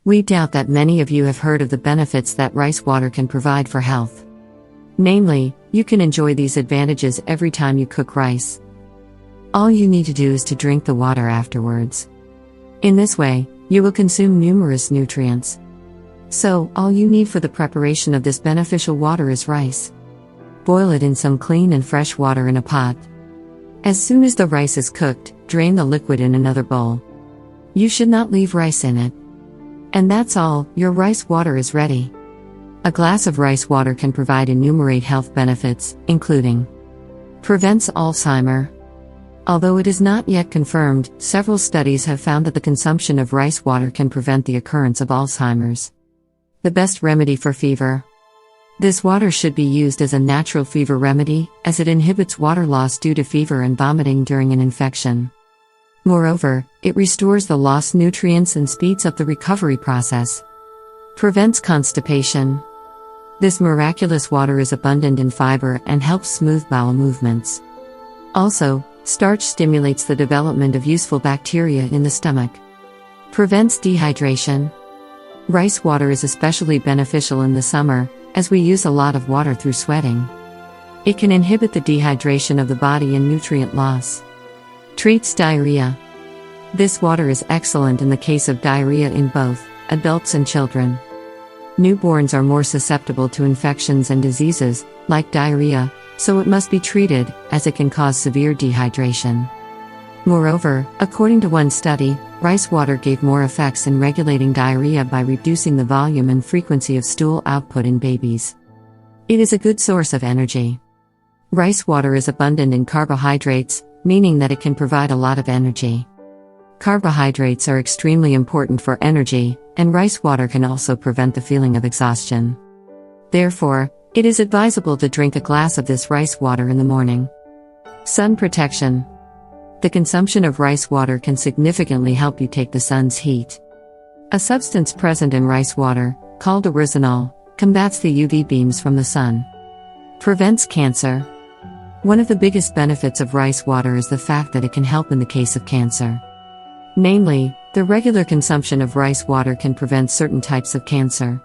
We doubt that many of you have heard of the benefits that rice water can provide for health. Namely, you can enjoy these advantages every time you cook rice. All you need to do is to drink the water afterwards. In this way, you will consume numerous nutrients. So, all you need for the preparation of this beneficial water is rice. Boil it in some clean and fresh water in a pot. As soon as the rice is cooked, drain the liquid in another bowl. You should not leave rice in it. And that's all, your rice water is ready. A glass of rice water can provide enumerate health benefits, including prevents Alzheimer. Although it is not yet confirmed, several studies have found that the consumption of rice water can prevent the occurrence of Alzheimer's. The best remedy for fever. This water should be used as a natural fever remedy, as it inhibits water loss due to fever and vomiting during an infection. Moreover, it restores the lost nutrients and speeds up the recovery process. Prevents constipation. This miraculous water is abundant in fiber and helps smooth bowel movements. Also, starch stimulates the development of useful bacteria in the stomach. Prevents dehydration. Rice water is especially beneficial in the summer, as we use a lot of water through sweating. It can inhibit the dehydration of the body and nutrient loss. Treats diarrhea. This water is excellent in the case of diarrhea in both adults and children. Newborns are more susceptible to infections and diseases, like diarrhea, so it must be treated, as it can cause severe dehydration. Moreover, according to one study, rice water gave more effects in regulating diarrhea by reducing the volume and frequency of stool output in babies. It is a good source of energy. Rice water is abundant in carbohydrates, meaning that it can provide a lot of energy. Carbohydrates are extremely important for energy, and rice water can also prevent the feeling of exhaustion. Therefore, it is advisable to drink a glass of this rice water in the morning. Sun protection. The consumption of rice water can significantly help you take the sun's heat. A substance present in rice water, called erythritol, combats the UV beams from the sun. Prevents cancer. One of the biggest benefits of rice water is the fact that it can help in the case of cancer. Namely, the regular consumption of rice water can prevent certain types of cancer.